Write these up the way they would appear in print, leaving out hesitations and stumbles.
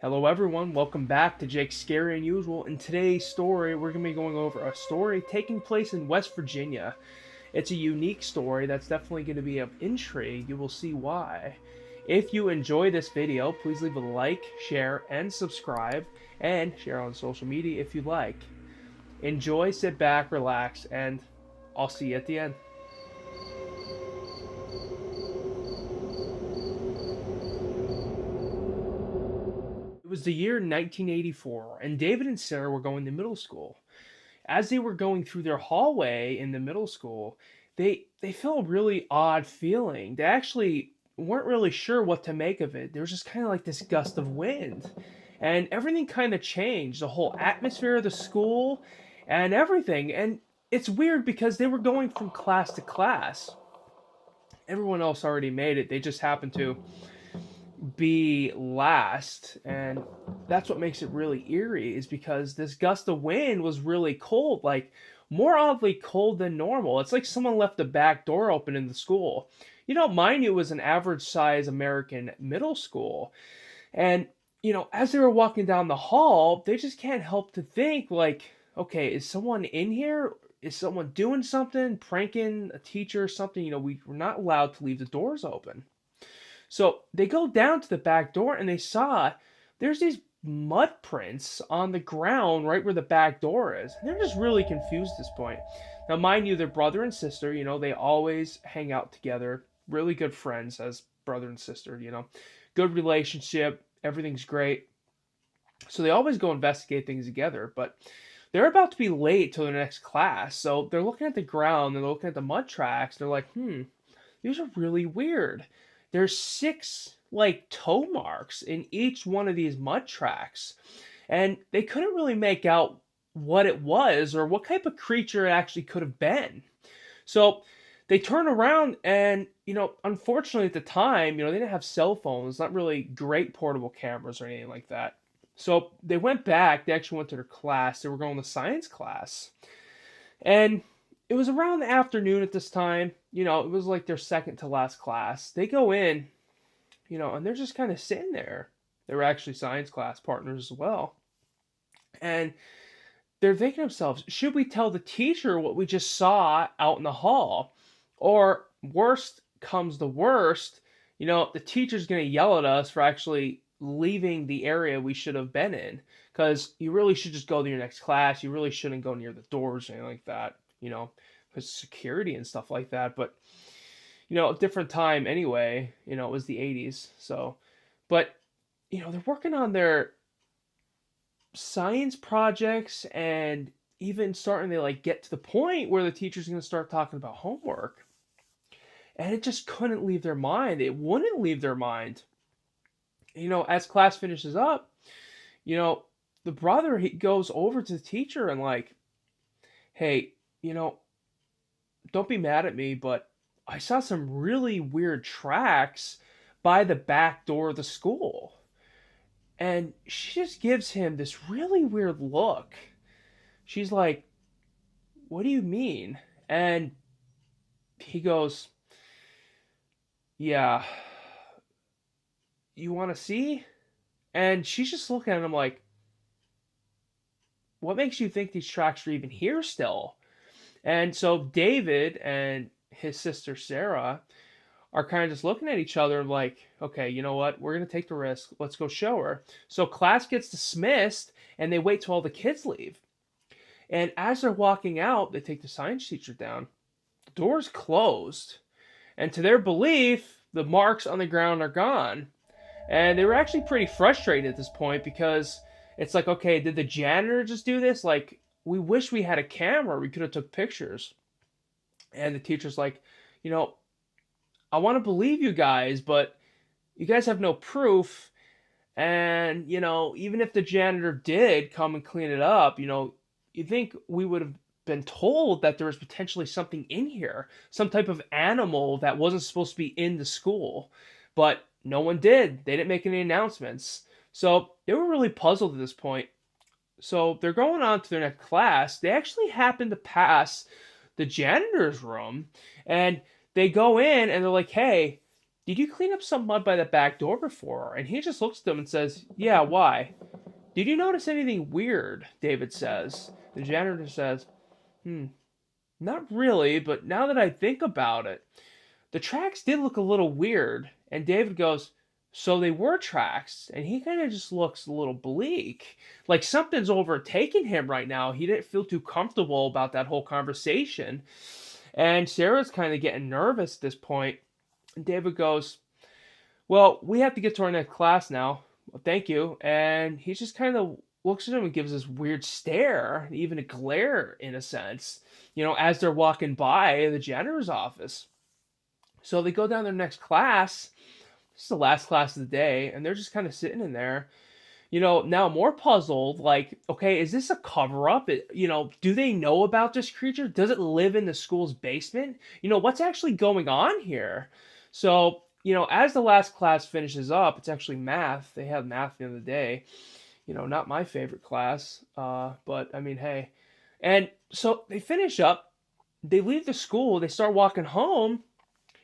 Hello everyone, welcome back to Jake's Scary Unusual. In today's story, we're going to be going over a story taking place in West Virginia. It's a unique story that's definitely going to be of intrigue. You will see why. If you enjoy this video, please leave a like, share, and subscribe, and share on social media if you like. Enjoy, sit back, relax, and I'll see you at the end. It was the year 1984, and David and Sarah were going to middle school. As they were going through their hallway in the middle school, they felt a really odd feeling. They actually weren't really sure what to make of it. There was just kind of like this gust of wind, and everything kind of changed. The whole atmosphere of the school and everything. And it's weird because they were going from class to class. Everyone else already made it. They just happened to be last, and that's what makes it really eerie, is because this gust of wind was really cold, like more oddly cold than normal. It's like someone left the back door open in the school. Mind you, it was an average size American middle school. And as they were walking down the hall, they just can't help to think, like, okay, is someone in here? Is someone doing something, pranking a teacher or something? We were not allowed to leave the doors open. So they go down to the back door and they saw there's these mud prints on the ground right where the back door is. And they're just really confused at this point. Now, mind you, they're brother and sister. They always hang out together. Really good friends as brother and sister. Good relationship. Everything's great. So they always go investigate things together. But they're about to be late to their next class. So they're looking at the ground and they're looking at the mud tracks. They're like, these are really weird. There's 6 like toe marks in each one of these mud tracks. And they couldn't really make out what it was or what type of creature it actually could have been. So they turn around and, unfortunately at the time, they didn't have cell phones, not really great portable cameras or anything like that. So they went back, they actually went to their class, they were going to science class. And it was around the afternoon at this time. It was like their second to last class. They go in, and they're just kind of sitting there. They were actually science class partners as well. And they're thinking to themselves, should we tell the teacher what we just saw out in the hall? Or worst comes the worst, the teacher's going to yell at us for actually leaving the area we should have been in. Because you really should just go to your next class. You really shouldn't go near the doors or anything like that, because security and stuff like that. But, a different time anyway, it was the 80s. So, but, they're working on their science projects and even starting to like get to the point where the teacher's going to start talking about homework. And it just couldn't leave their mind. It wouldn't leave their mind. As class finishes up, the brother, he goes over to the teacher and like, hey, don't be mad at me, but I saw some really weird tracks by the back door of the school. And she just gives him this really weird look. She's like, what do you mean? And he goes, yeah, you want to see? And she's just looking at him like, what makes you think these tracks are even here still? And so David and his sister Sarah are kind of just looking at each other like, okay, you know what? We're going to take the risk. Let's go show her. So class gets dismissed and they wait till all the kids leave. And as they're walking out, they take the science teacher down. The door's closed. And to their belief, the marks on the ground are gone. And they were actually pretty frustrated at this point because it's like, okay, did the janitor just do this? Like, we wish we had a camera. We could have took pictures. And the teacher's like, I want to believe you guys, but you guys have no proof. And, even if the janitor did come and clean it up, you think we would have been told that there was potentially something in here, some type of animal that wasn't supposed to be in the school. But no one did. They didn't make any announcements. So they were really puzzled at this point. So they're going on to their next class. They actually happen to pass the janitor's room, and they go in and they're like, hey, did you clean up some mud by the back door before? And he just looks at them and says, yeah, why? Did you notice anything weird? David says. The janitor says, hmm, not really, but now that I think about it, the tracks did look a little weird. And David goes, so they were tracks. And he kind of just looks a little bleak. Like something's overtaking him right now. He didn't feel too comfortable about that whole conversation. And Sarah's kind of getting nervous at this point. And David goes, well, we have to get to our next class now. Well, thank you. And he just kind of looks at him and gives this weird stare, even a glare in a sense, as they're walking by the janitor's office. So they go down their next class. This is the last class of the day, and they're just kind of sitting in there. Now more puzzled, like, okay, is this a cover up? Do they know about this creature? Does it live in the school's basement? What's actually going on here? So, as the last class finishes up, it's actually math. They have math at the end of the day. Not my favorite class, but I mean, hey. And so they finish up, they leave the school, they start walking home,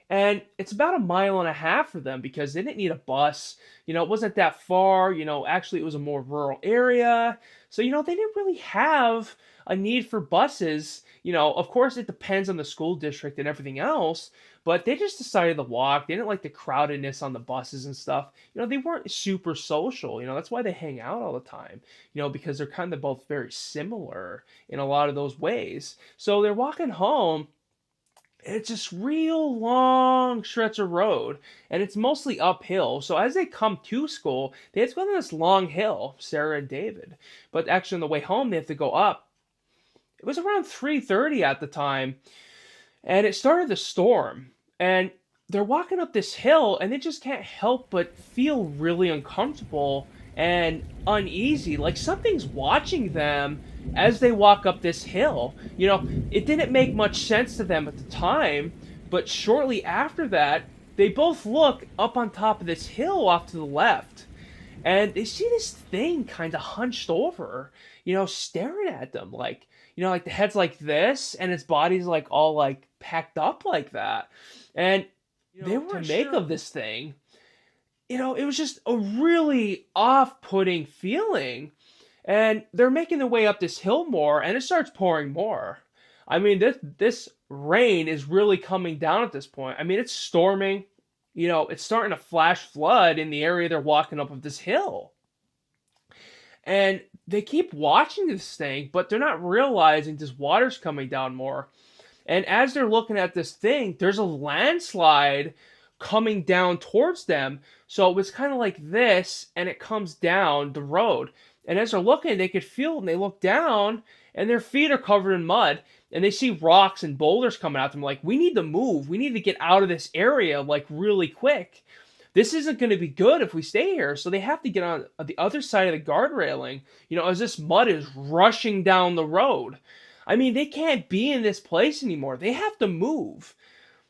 and it's about a mile and a half for them because they didn't need a bus. It wasn't that far. Actually, it was a more rural area. So, they didn't really have a need for buses. Of course, it depends on the school district and everything else, but they just decided to walk. They didn't like the crowdedness on the buses and stuff. They weren't super social. That's why they hang out all the time, because they're kind of both very similar in a lot of those ways. So they're walking home. It's just real long stretch of road, and it's mostly uphill. So as they come to school, they have to go down this long hill, Sarah and David. But actually on the way home, they have to go up. It was around 3:30 at the time, and it started to storm. And they're walking up this hill, and they just can't help but feel really uncomfortable and uneasy, like something's watching them as they walk up this hill. It didn't make much sense to them at the time, but shortly after that, they both look up on top of this hill off to the left, and they see this thing kind of hunched over, staring at them, like the head's like this, and its body's like all like packed up like that. And they weren't make of this thing. It was just a really off-putting feeling. And they're making their way up this hill more, and it starts pouring more. I mean, this rain is really coming down at this point. I mean, it's storming. It's starting to flash flood in the area they're walking up of this hill. And they keep watching this thing, but they're not realizing this water's coming down more. And as they're looking at this thing, there's a landslide coming down towards them. So it was kind of like this, and it comes down the road. And as they're looking, they could feel it, and they look down, and their feet are covered in mud, and they see rocks and boulders coming at them. Like, we need to move. We need to get out of this area, like, really quick. This isn't going to be good if we stay here. So they have to get on the other side of the guard railing, as this mud is rushing down the road. I mean, they can't be in this place anymore. They have to move.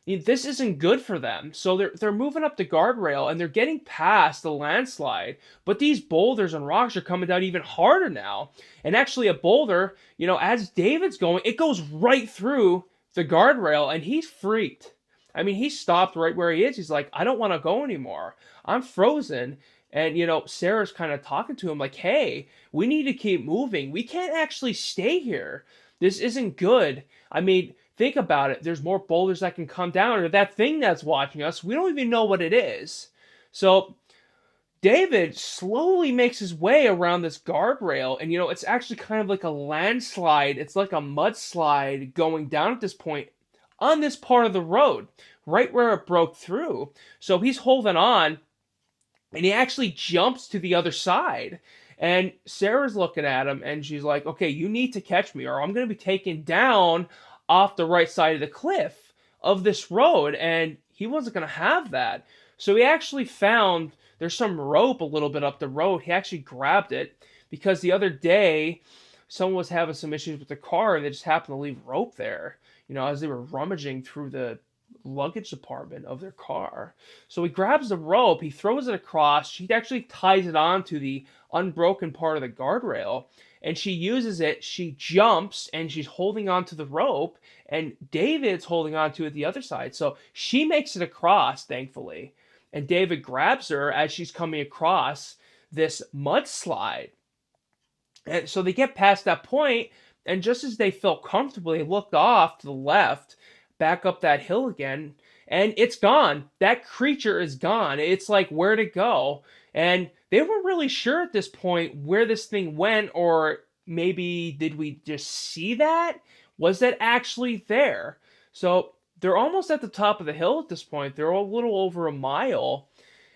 This isn't good for them. So they're moving up the guardrail, and they're getting past the landslide. But these boulders and rocks are coming down even harder now. And actually a boulder, as David's going, it goes right through the guardrail, and he's freaked. I mean, he stopped right where he is. He's like, I don't want to go anymore. I'm frozen. And, Sarah's kind of talking to him like, hey, we need to keep moving. We can't actually stay here. This isn't good. I mean, think about it. There's more boulders that can come down, or that thing that's watching us, we don't even know what it is. So David slowly makes his way around this guardrail, and it's actually kind of like a landslide. It's like a mudslide going down at this point on this part of the road, right where it broke through. So he's holding on, and he actually jumps to the other side. And Sarah's looking at him, and she's like, okay, you need to catch me, or I'm going to be taken down off the right side of the cliff of this road. And he wasn't going to have that. So he actually found, there's some rope a little bit up the road. He actually grabbed it because the other day someone was having some issues with the car, and they just happened to leave rope there, as they were rummaging through the luggage department of their car. So he grabs the rope, he throws it across, she actually ties it onto the unbroken part of the guardrail, and she uses it, she jumps, and she's holding onto the rope, and David's holding onto it the other side. So she makes it across, thankfully. and David grabs her as she's coming across this mudslide. And so they get past that point, and just as they felt comfortable, they looked off to the left, back up that hill again, and it's gone. That creature is gone. It's like, where'd it go? And they weren't really sure at this point where this thing went, or maybe did we just see that? Was that actually there? So they're almost at the top of the hill at this point. They're a little over a mile,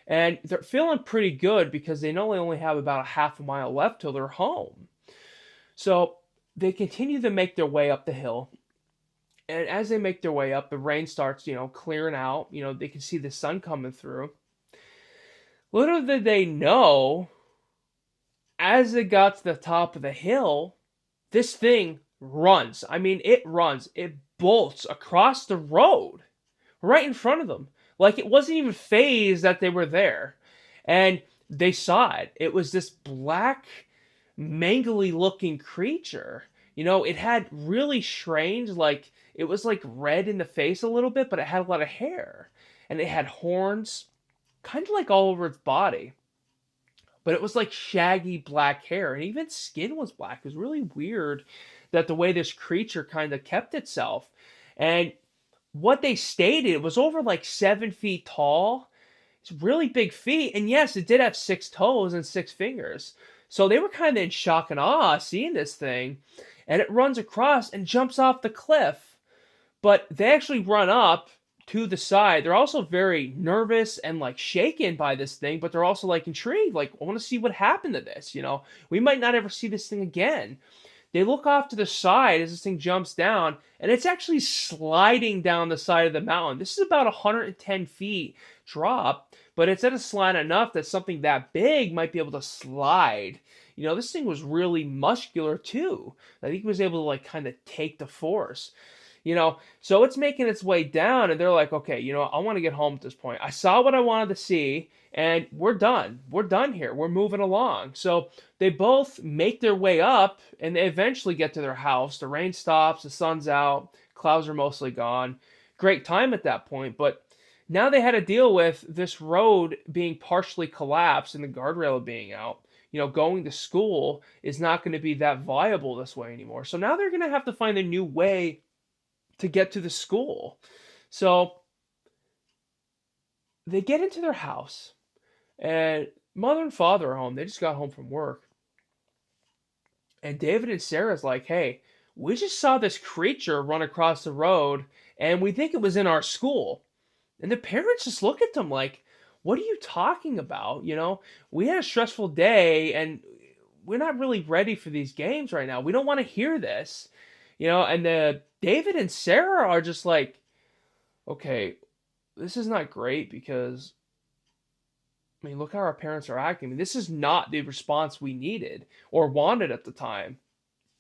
and they're feeling pretty good because they know they only have about a half a mile left till they're home. So they continue to make their way up the hill. And as they make their way up, the rain starts, clearing out. They can see the sun coming through. Little did they know, as they got to the top of the hill, this thing runs. I mean, it runs. It bolts across the road right in front of them. Like it wasn't even phased that they were there. And they saw it. It was this black, mangly looking creature. It had really strange, like, it was like red in the face a little bit, but it had a lot of hair. And it had horns, kind of like all over its body. But it was like shaggy black hair, and even skin was black. It was really weird that the way this creature kind of kept itself. And what they stated, it was over like 7 feet tall. It's really big feet. And yes, it did have 6 toes and 6 fingers. So they were kind of in shock and awe seeing this thing. And it runs across and jumps off the cliff. But they actually run up to the side. They're also very nervous and like shaken by this thing, but they're also like intrigued. Like, I want to see what happened to this. We might not ever see this thing again. They look off to the side as this thing jumps down, and it's actually sliding down the side of the mountain. This is about 110 feet drop, but it's at a slide enough that something that big might be able to slide. This thing was really muscular too. I think it was able to like kind of take the force. So it's making its way down, and they're like, okay, I want to get home at this point. I saw what I wanted to see, and we're done. We're done here. We're moving along. So they both make their way up, and they eventually get to their house. The rain stops, the sun's out, clouds are mostly gone. Great time at that point, but now they had to deal with this road being partially collapsed and the guardrail being out. Going to school is not going to be that viable this way anymore. So now they're going to have to find a new way to get to the school. So they get into their house, and mother and father are home. They just got home from work. And David and Sarah's like, hey, we just saw this creature run across the road, and we think it was in our school. And the parents just look at them like, what are you talking about? We had a stressful day, and we're not really ready for these games right now. We don't want to hear this. And the David and Sarah are just like, okay, this is not great because, I mean, look how our parents are acting. I mean, this is not the response we needed or wanted at the time.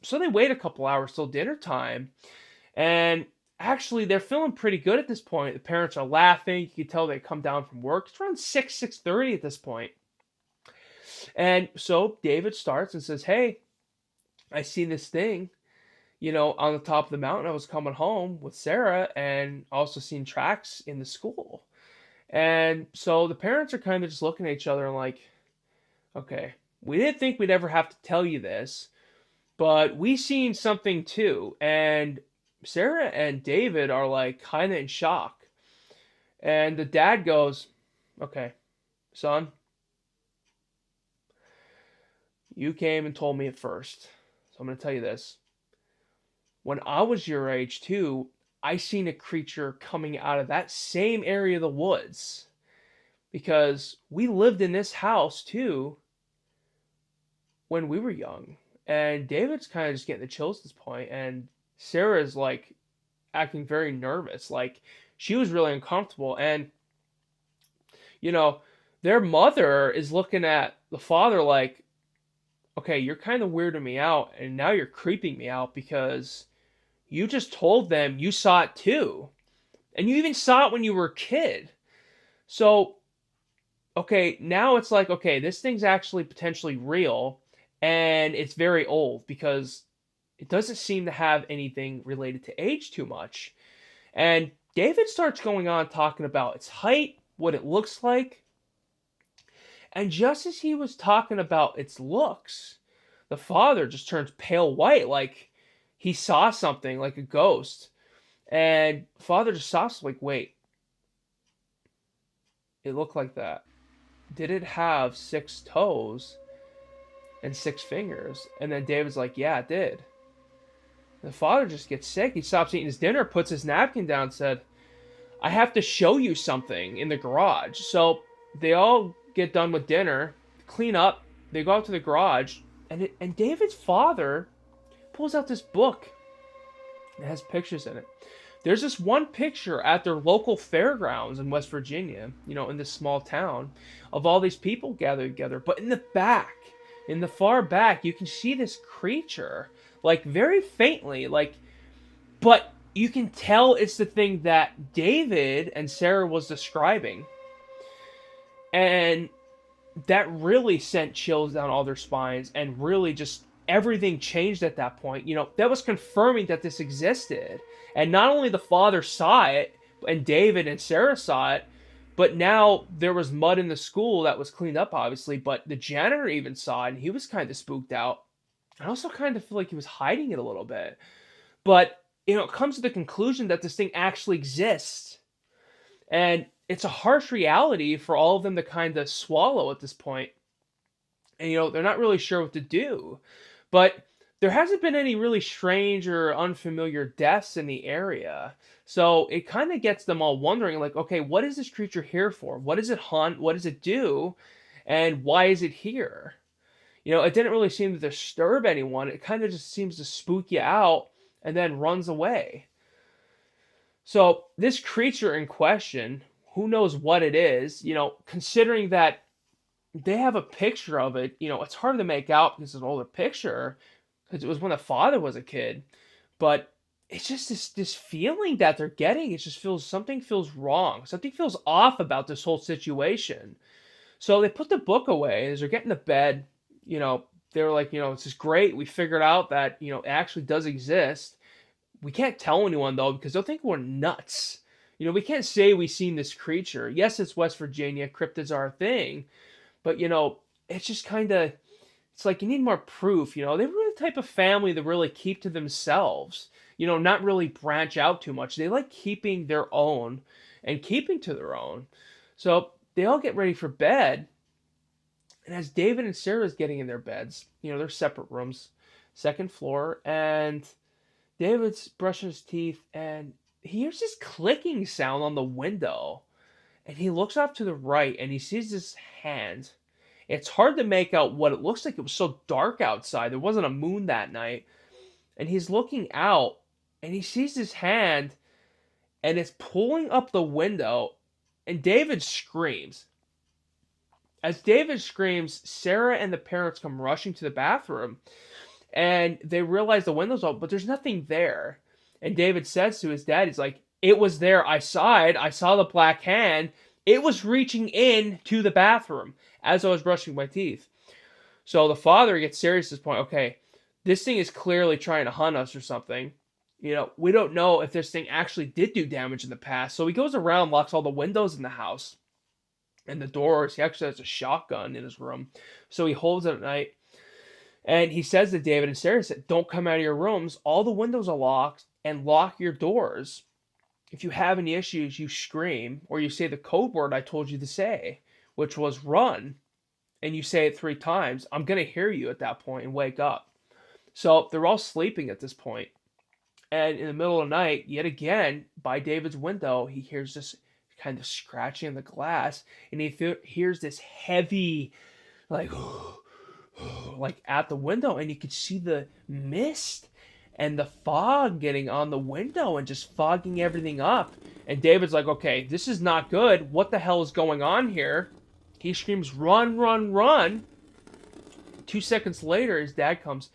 So they wait a couple hours till dinner time, and actually they're feeling pretty good at this point. The parents are laughing. You can tell they come down from work. It's around 6:30 at this point. And so David starts and says, hey, I see this thing. On the top of the mountain. I was coming home with Sarah and also seen tracks in the school. And so the parents are kind of just looking at each other and like, okay, we didn't think we'd ever have to tell you this, but we seen something too. And Sarah and David are like kind of in shock. And the dad goes, okay, son, you came and told me it first. So I'm going to tell you this. When I was your age too, I seen a creature coming out of that same area of the woods. Because we lived in this house too when we were young. And David's kind of just getting the chills at this point, and Sarah's like acting very nervous. Like she was really uncomfortable. And their mother is looking at the father like, okay, you're kind of weirding me out, and now you're creeping me out because you just told them you saw it too. And you even saw it when you were a kid. So, okay, now it's like, okay, this thing's actually potentially real, and it's very old because it doesn't seem to have anything related to age too much. And David starts going on talking about its height, what it looks like. And just as he was talking about its looks, the father just turns pale white, like he saw something, like a ghost. And father just stops, like, wait, it looked like that. Did it have 6 toes and 6 fingers? And then David's like, yeah, it did. The father just gets sick. He stops eating his dinner, puts his napkin down, and said, I have to show you something in the garage. So they all get done with dinner, clean up, they go out to the garage, and David's father pulls out this book. It has pictures in it. There's this one picture at their local fairgrounds in West Virginia, in this small town, of all these people gathered together. But in the back, in the far back, you can see this creature, like very faintly, but you can tell it's the thing that David and Sarah was describing. And that really sent chills down all their spines, and really just everything changed at that point. That was confirming that this existed. And not only the father saw it, and David and Sarah saw it, but now there was mud in the school that was cleaned up, obviously, but the janitor even saw it, and he was kind of spooked out. I also kind of feel like he was hiding it a little bit. But, it comes to the conclusion that this thing actually exists. And it's a harsh reality for all of them to kind of swallow at this point. And, they're not really sure what to do. But there hasn't been any really strange or unfamiliar deaths in the area. So it kind of gets them all wondering, like, okay, what is this creature here for? What does it hunt? What does it do? And why is it here? It didn't really seem to disturb anyone. It kind of just seems to spook you out and then runs away. So this creature in question, who knows what it is, considering that they have a picture of it, it's hard to make out because it's an older picture, because it was when the father was a kid. But it's just this feeling that they're getting. It just something feels wrong. Something feels off about this whole situation. So they put the book away as they're getting to bed. They were like, this is great. We figured out that, it actually does exist. We can't tell anyone, though, because they'll think we're nuts. We can't say we've seen this creature. Yes, it's West Virginia. Cryptids are a thing. But, it's just kind of, it's like you need more proof. They were the type of family that really keep to themselves. Not really branch out too much. They like keeping their own and keeping to their own. So they all get ready for bed. And as David and Sarah's getting in their beds, they're separate rooms, second floor, and David's brushing his teeth, and he hears this clicking sound on the window. And he looks off to the right, and he sees this hand. It's hard to make out what it looks like. It was so dark outside. There wasn't a moon that night. And he's looking out, and he sees this hand, and it's pulling up the window, and David screams. As David screams, Sarah and the parents come rushing to the bathroom, and they realize the window's open, but there's nothing there. And David says to his dad, he's like, it was there. I saw it. I saw the black hand. It was reaching in to the bathroom as I was brushing my teeth. So the father gets serious at this point. Okay, this thing is clearly trying to hunt us or something. We don't know if this thing actually did do damage in the past. So he goes around, locks all the windows in the house and the doors. He actually has a shotgun in his room. So he holds it at night. And he says to David and Sarah, don't come out of your rooms. All the windows are locked, and lock your doors. If you have any issues, you scream, or you say the code word I told you to say, which was run, and you say it 3 times. I'm going to hear you at that point and wake up. So they're all sleeping at this point. And in the middle of the night, yet again, by David's window, he hears this kind of scratching in the glass, and he hears this heavy, like at the window, and you could see the mist and the fog getting on the window and just fogging everything up. And David's like, okay, this is not good. What the hell is going on here? He screams, run, run, run. 2 seconds later, his dad comes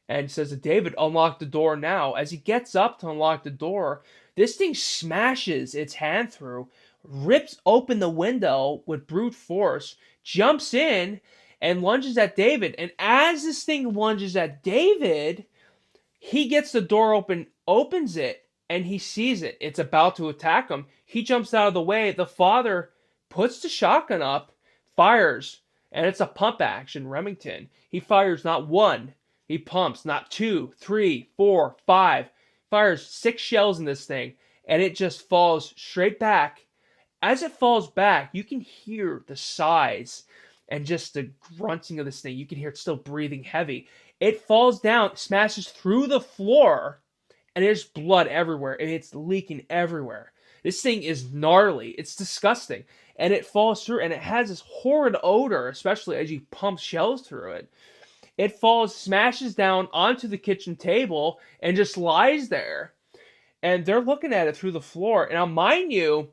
and says to David, unlock the door now. As he gets up to unlock the door, this thing smashes its hand through, rips open the window with brute force, jumps in, and lunges at David. And as this thing lunges at David, he gets the door open, opens it, and he sees it. It's about to attack him. He jumps out of the way. The father puts the shotgun up, fires, and it's a pump action Remington. He fires not one, he pumps not two, three, four, five, fires 6 shells in this thing, and it just falls straight back. As it falls back, you can hear the sighs and just the grunting of this thing. You can hear it still breathing heavy. It falls down, smashes through the floor, and there's blood everywhere, and it's leaking everywhere. This thing is gnarly. It's disgusting. And it falls through, and it has this horrid odor, especially as you pump shells through it. It falls, smashes down onto the kitchen table, and just lies there. And they're looking at it through the floor. And now, mind you,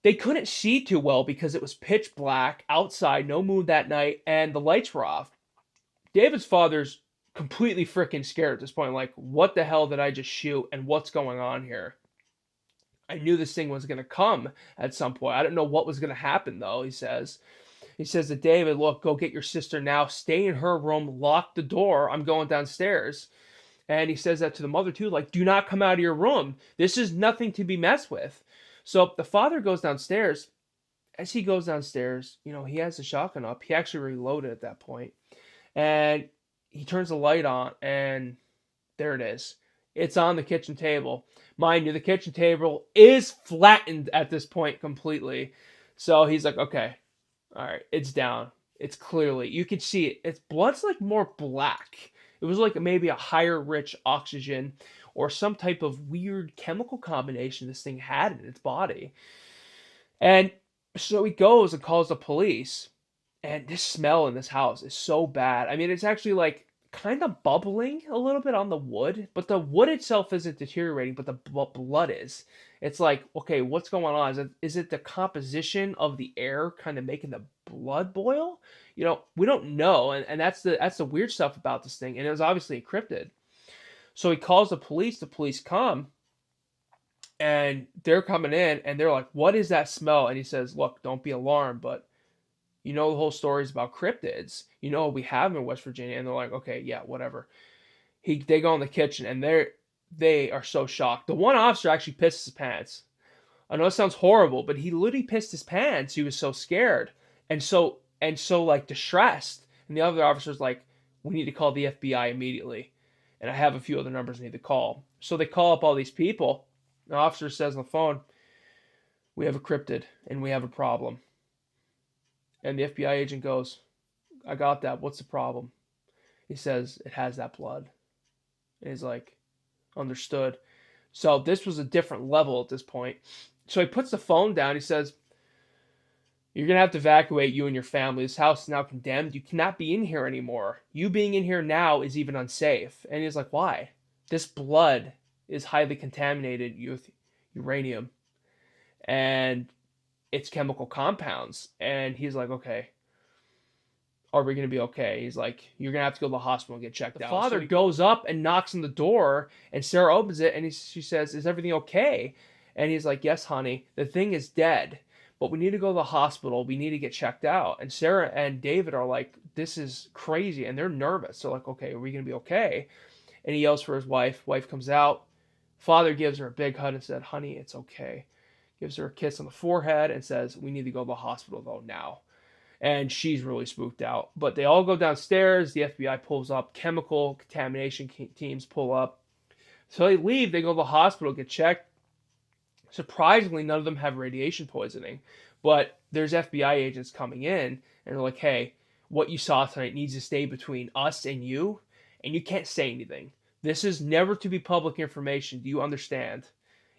they couldn't see too well because it was pitch black outside, no moon that night, and the lights were off. David's father's completely freaking scared at this point. Like, what the hell did I just shoot, and what's going on here? I knew this thing was going to come at some point. I didn't know what was going to happen, though, he says. He says to David, look, go get your sister now. Stay in her room. Lock the door. I'm going downstairs. And he says that to the mother, too. Like, do not come out of your room. This is nothing to be messed with. So the father goes downstairs. As he goes downstairs, he has the shotgun up. He actually reloaded at that point. And he turns the light on, and there it is. It's on the kitchen table. Mind you, the kitchen table is flattened at this point completely. So he's like, okay, all right, it's down. It's clearly, you can see it. Its blood's like more black. It was like maybe a higher rich oxygen or some type of weird chemical combination this thing had in its body. And so he goes and calls the police. And this smell in this house is so bad. I mean, it's actually like kind of bubbling a little bit on the wood, but the wood itself isn't deteriorating, but the blood is. It's like, okay, what's going on? Is it the composition of the air kind of making the blood boil? We don't know, and that's the weird stuff about this thing. And it was obviously a cryptid. So he calls the police. The police come, and they're coming in, and they're like, "What is that smell?" And he says, "Look, don't be alarmed, but." The whole story is about cryptids. We have them in West Virginia. And they're like, okay, yeah, whatever. They go in the kitchen, and they are so shocked. The one officer actually pissed his pants. I know it sounds horrible, but he literally pissed his pants. He was so scared and so like distressed. And the other officer's like, we need to call the FBI immediately. And I have a few other numbers I need to call. So they call up all these people. The officer says on the phone, we have a cryptid, and we have a problem. And the FBI agent goes, I got that. What's the problem? He says, it has that blood. And he's like, understood. So this was a different level at this point. So he puts the phone down. He says, you're going to have to evacuate you and your family. This house is now condemned. You cannot be in here anymore. You being in here now is even unsafe. And he's like, why? This blood is highly contaminated with uranium. And it's chemical compounds. And he's like, okay, are we going to be okay? He's like, you're going to have to go to the hospital and get checked out. The father goes up and knocks on the door, and Sarah opens it, and she says, is everything okay? And he's like, yes, honey, the thing is dead, but we need to go to the hospital. We need to get checked out. And Sarah and David are like, this is crazy, and they're nervous. They're like, okay, are we going to be okay? And he yells for his wife. Wife comes out. Father gives her a big hug and said, honey, it's okay. Gives her a kiss on the forehead and says, we need to go to the hospital, though, now. And she's really spooked out. But they all go downstairs. The FBI pulls up. Chemical contamination teams pull up. So they leave. They go to the hospital, get checked. Surprisingly, none of them have radiation poisoning. But there's FBI agents coming in, and they're like, hey, what you saw tonight needs to stay between us and you you can't say anything. This is never to be public information. Do you understand?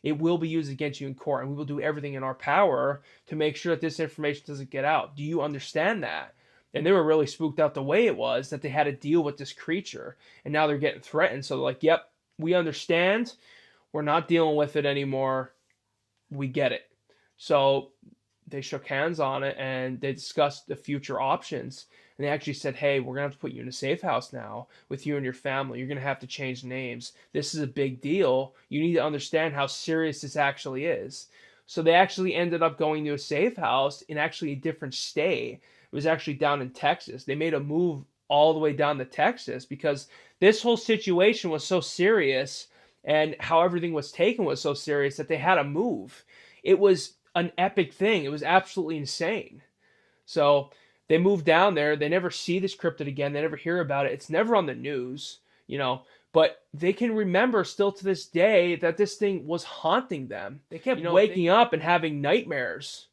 It will be used against you in court, and we will do everything in our power to make sure that this information doesn't get out. Do you understand that? And they were really spooked out the way it was, that they had to deal with this creature, and now they're getting threatened. So they're like, yep, we understand. We're not dealing with it anymore. We get it. So they shook hands on it, and they discussed the future options. And they actually said, hey, we're going to have to put you in a safe house now with you and your family. You're going to have to change names. This is a big deal. You need to understand how serious this actually is. So they actually ended up going to a safe house in actually a different state. It was actually down in Texas. They made a move all the way down to Texas because this whole situation was so serious, and how everything was taken was so serious that they had to move. It was an epic thing. It was absolutely insane. So they move down there. They never see this cryptid again. They never hear about it. It's never on the news, you know. But they can remember still to this day that this thing was haunting them. They kept waking up and having nightmares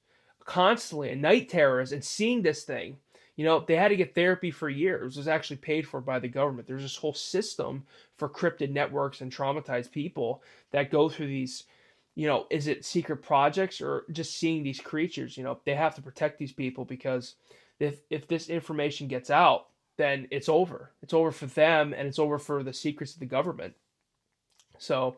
constantly and night terrors and seeing this thing. They had to get therapy for years. It was actually paid for by the government. There's this whole system for cryptid networks and traumatized people that go through these, is it secret projects or just seeing these creatures? They have to protect these people because if this information gets out, then it's over. It's over for them and it's over for the secrets of the government. So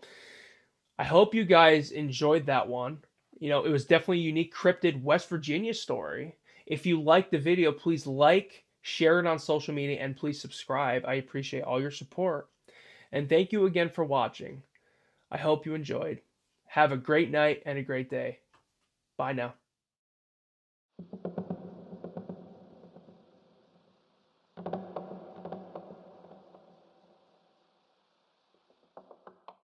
I hope you guys enjoyed that one. It was definitely a unique cryptid West Virginia story. If you liked the video, please like, share it on social media, and please subscribe. I appreciate all your support. And thank you again for watching. I hope you enjoyed. Have a great night and a great day. Bye now.